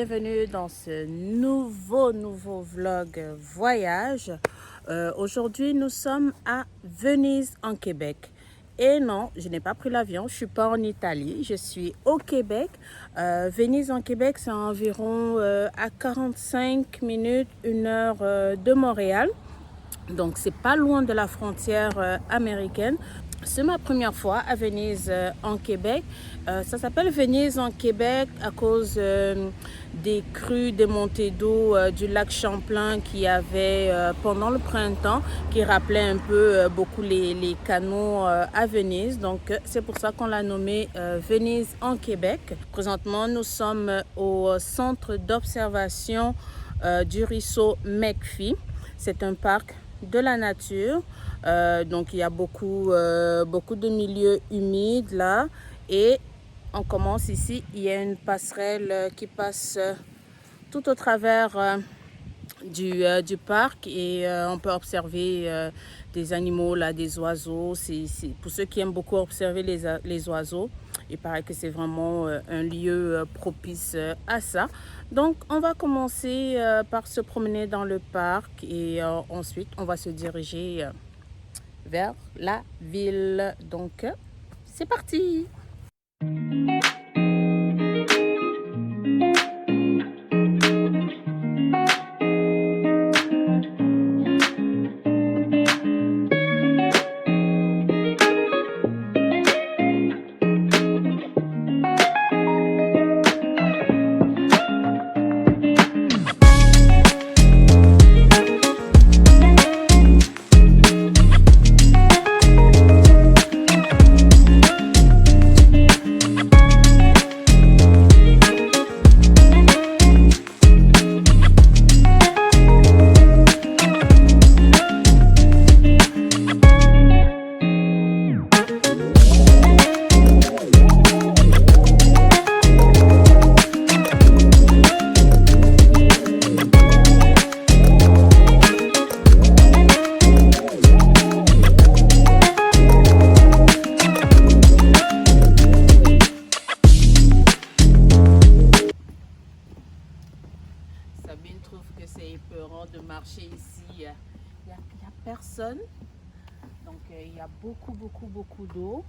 bienvenue dans ce nouveau vlog voyage. Aujourd'hui, nous sommes à Venise en Québec. Et non, je n'ai pas pris l'avion, je ne suis pas en Italie, je suis au Québec. Venise en Québec, c'est environ à 45 minutes, 1 heure de Montréal. Donc, c'est pas loin de la frontière américaine. C'est ma première fois à Venise en Québec. Ça s'appelle Venise en Québec à cause des crues, des montées d'eau du lac Champlain qu'il y avait pendant le printemps, qui rappelait un peu beaucoup les canaux à Venise. Donc c'est pour ça qu'on l'a nommé Venise en Québec. Présentement, nous sommes au centre d'observation du ruisseau McPhee. C'est un parc de la nature. Donc il y a beaucoup de milieux humides là, et on commence ici. Il y a une passerelle qui passe tout au travers du parc, et on peut observer des animaux là, des oiseaux. C'est pour ceux qui aiment beaucoup observer les oiseaux, il paraît que c'est vraiment un lieu propice à ça. Donc on va commencer par se promener dans le parc, et ensuite on va se diriger vers la ville. Donc c'est parti. Sabine trouve que c'est épeurant de marcher ici. Il n'y a personne. Donc il y a beaucoup d'eau.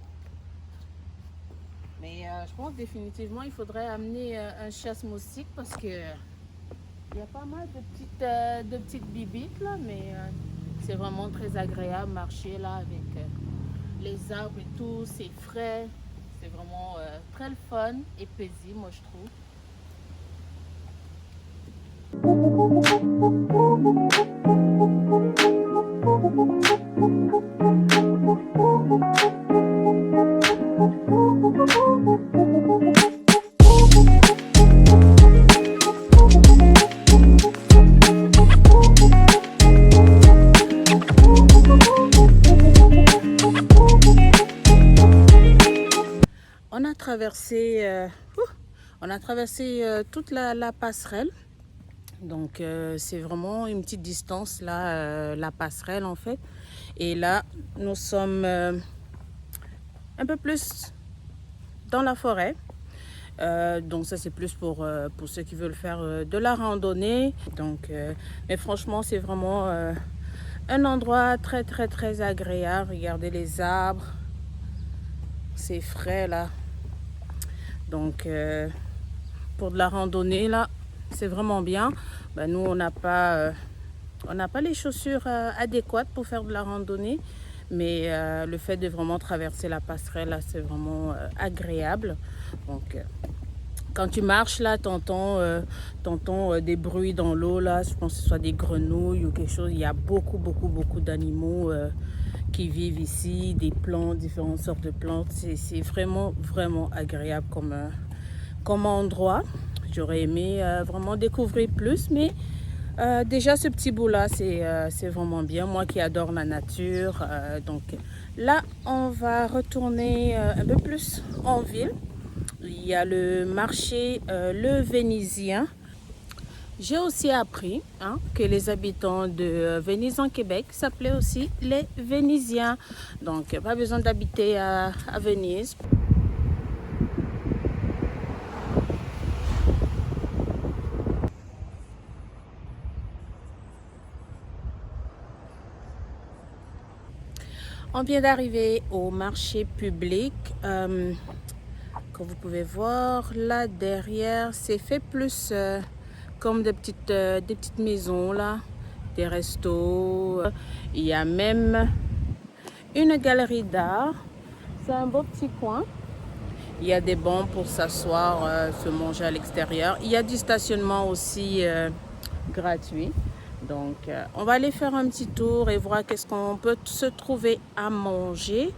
Mais je pense définitivement il faudrait amener un chasse-moustique, parce que il y a pas mal de petites bibites là, mais c'est vraiment très agréable marcher là avec les arbres et tout. C'est frais. C'est vraiment très le fun et paisible, moi je trouve. On a traversé toute la passerelle. Donc c'est vraiment une petite distance là, la passerelle en fait. Et là nous sommes un peu plus dans la forêt. Donc ça c'est plus pour ceux qui veulent faire de la randonnée. Donc mais franchement c'est vraiment un endroit très agréable. Regardez les arbres, c'est frais là. Donc pour de la randonnée là, c'est vraiment bien. Ben, nous on n'a pas les chaussures adéquates pour faire de la randonnée, mais le fait de vraiment traverser la passerelle là, c'est vraiment agréable. Donc quand tu marches là, t'entends des bruits dans l'eau là. Je pense que ce soit des grenouilles ou quelque chose. Il y a beaucoup d'animaux qui vivent ici, des plantes, différentes sortes de plantes. C'est vraiment agréable comme endroit. J'aurais aimé vraiment découvrir plus, mais déjà ce petit bout là, c'est vraiment bien. Moi qui adore la nature. Donc là, on va retourner un peu plus en ville. Il y a le marché Le Vénisien. J'ai aussi appris que les habitants de Venise en Québec s'appelaient aussi les Vénisiens. Donc pas besoin d'habiter à Venise. On vient d'arriver au marché public. Comme vous pouvez voir, là derrière, c'est fait plus comme des petites maisons, là, des restos. Il y a même une galerie d'art. C'est un beau petit coin. Il y a des bancs pour s'asseoir, se manger à l'extérieur. Il y a du stationnement aussi gratuit. Donc, on va aller faire un petit tour et voir qu'est-ce qu'on peut se trouver à manger.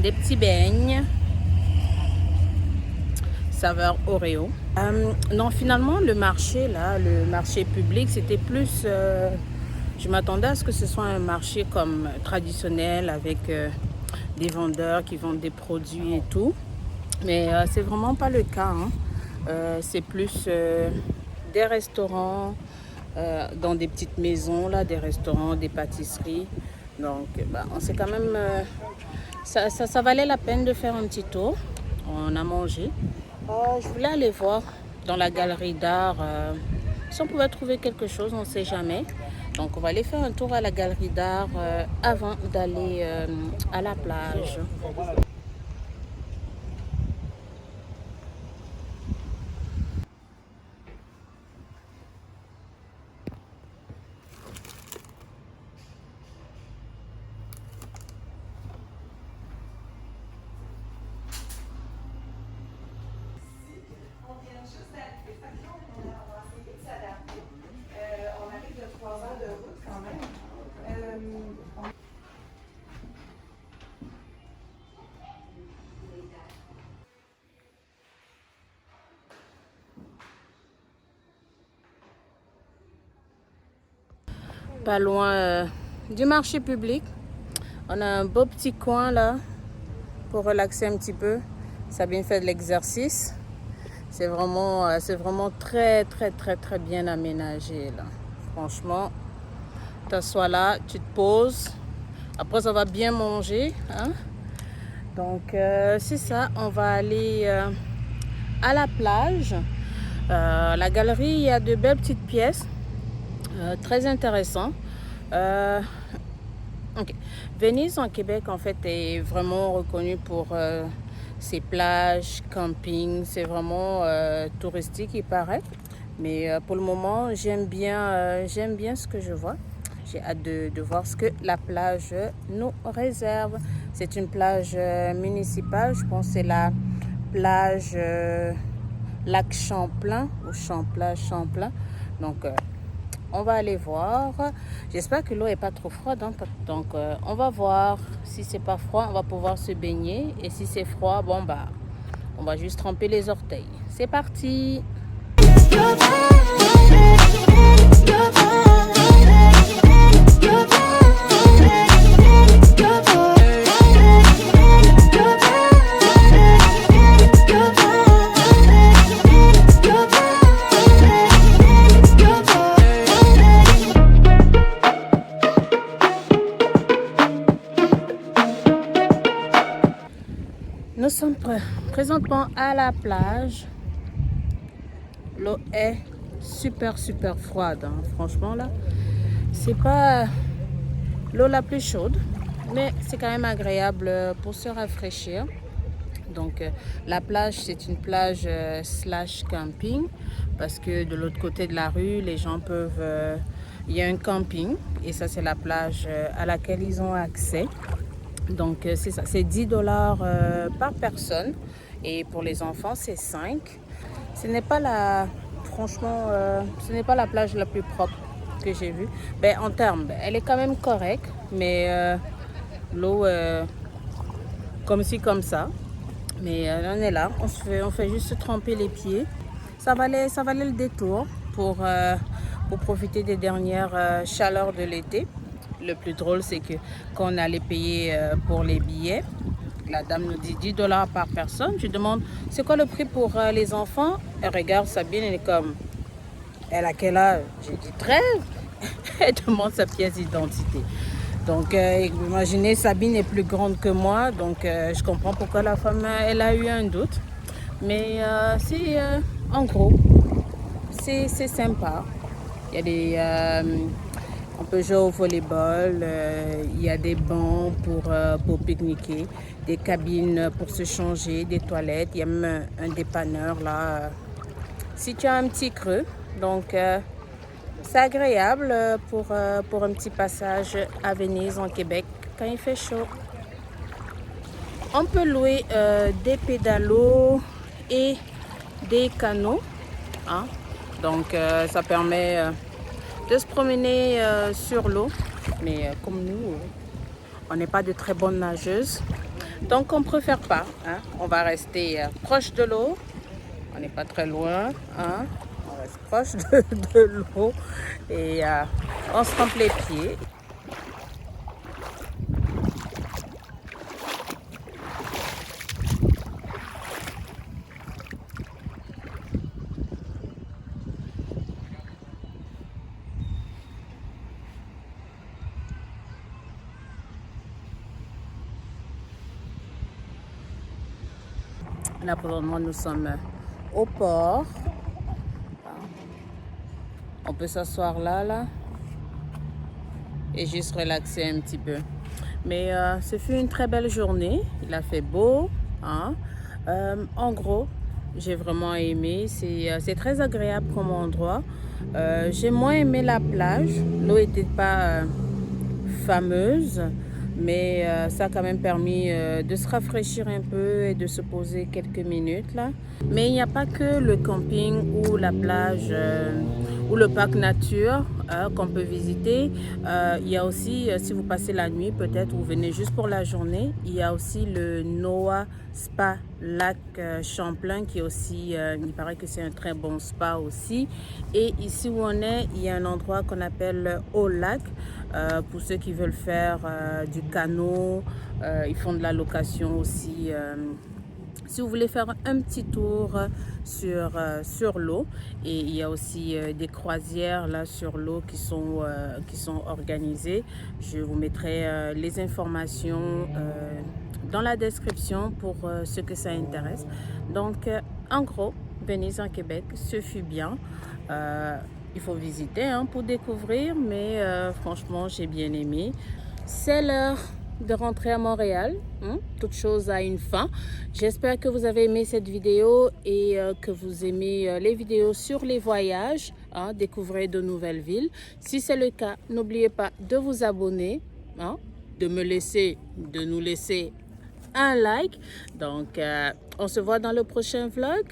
Des petits beignes saveur Oreo. Non, finalement le marché là, le marché public, c'était plus je m'attendais à ce que ce soit un marché comme traditionnel avec des vendeurs qui vendent des produits et tout, mais c'est vraiment pas le cas, hein. C'est plus des restaurants dans des petites maisons là, des restaurants, des pâtisseries. Donc on s'est quand même ça valait la peine de faire un petit tour. On a mangé. Je voulais aller voir dans la galerie d'art si on pouvait trouver quelque chose, on ne sait jamais. Donc on va aller faire un tour à la galerie d'art avant d'aller à la plage. Pas loin du marché public. On a un beau petit coin là pour relaxer un petit peu. Sabine fait de l'exercice. C'est vraiment très bien aménagé là. Franchement, tu t'assois là, tu te poses. Après, ça va bien manger, hein? Donc, c'est ça. On va aller à la plage. La galerie, il y a de belles petites pièces. Très intéressant. Okay. Venise en Québec en fait est vraiment reconnue pour ses plages, camping. C'est vraiment touristique, il paraît. Mais pour le moment, j'aime bien ce que je vois. J'ai hâte de voir ce que la plage nous réserve. C'est une plage municipale. Je pense que c'est la plage Lac Champlain ou Champlain. Donc, on va aller voir. J'espère que l'eau est pas trop froide, hein. Donc on va voir. Si c'est pas froid, on va pouvoir se baigner. Et si c'est froid, bon on va juste tremper les orteils. C'est parti. Nous sommes présentement à la plage. L'eau est super froide, hein. Franchement là, c'est pas l'eau la plus chaude, mais c'est quand même agréable pour se rafraîchir. Donc la plage, c'est une plage slash camping, parce que de l'autre côté de la rue, les gens peuvent il y a un camping et ça c'est la plage à laquelle ils ont accès. Donc c'est ça, c'est 10 dollars par personne et pour les enfants c'est 5. Ce n'est pas la, franchement, ce n'est pas la plage la plus propre que j'ai vue. Ben, en termes, elle est quand même correcte, mais l'eau comme ci comme ça. Mais on est là, on fait juste tremper les pieds. Ça valait le détour pour profiter des dernières chaleurs de l'été. Le plus drôle, c'est que quand on allait payer pour les billets, la dame nous dit 10 dollars par personne. Je demande, c'est quoi le prix pour les enfants? Elle regarde Sabine, elle est comme, elle a quel âge? J'ai dit 13. Elle demande sa pièce d'identité. Donc, imaginez, Sabine est plus grande que moi, donc je comprends pourquoi la femme, elle a eu un doute. Mais c'est, en gros, c'est sympa. Il y a des... on peut jouer au volleyball, il y a des bancs pour pique-niquer, des cabines pour se changer, des toilettes, il y a même un dépanneur là. Si tu as un petit creux, donc c'est agréable pour un petit passage à Venise en Québec quand il fait chaud. On peut louer des pédalos et des canots, hein? Donc ça permet de se promener sur l'eau, mais comme nous, on n'est pas de très bonnes nageuses, donc on préfère pas, hein? On va rester proche de l'eau, on n'est pas très loin, hein? On reste proche de l'eau et on se trempe les pieds. Là, pour le moment, nous sommes au port. On peut s'asseoir là, et juste relaxer un petit peu. Mais ce fut une très belle journée. Il a fait beau, hein? En gros, j'ai vraiment aimé. C'est très agréable comme endroit. J'ai moins aimé la plage. L'eau n'était pas fameuse. Mais ça a quand même permis de se rafraîchir un peu et de se poser quelques minutes là. Mais il n'y a pas que le camping ou la plage ou le parc nature qu'on peut visiter. Il y a aussi, si vous passez la nuit peut-être, vous venez juste pour la journée, il y a aussi le Noah Spa Lac Champlain qui est aussi, il paraît que c'est un très bon spa aussi. Et ici où on est, il y a un endroit qu'on appelle Au Lac. Pour ceux qui veulent faire du canot, ils font de la location aussi. Si vous voulez faire un petit tour sur l'eau, et il y a aussi des croisières là sur l'eau qui sont organisées. Je vous mettrai les informations dans la description pour ceux que ça intéresse. Donc en gros, Venise en Québec, ce fut bien. Il faut visiter hein, pour découvrir, mais franchement, j'ai bien aimé. C'est l'heure de rentrer à Montréal. Hein? Toute chose a une fin. J'espère que vous avez aimé cette vidéo et que vous aimez les vidéos sur les voyages. Hein? Découvrez de nouvelles villes. Si c'est le cas, n'oubliez pas de vous abonner, hein? de nous laisser un like. Donc, on se voit dans le prochain vlog.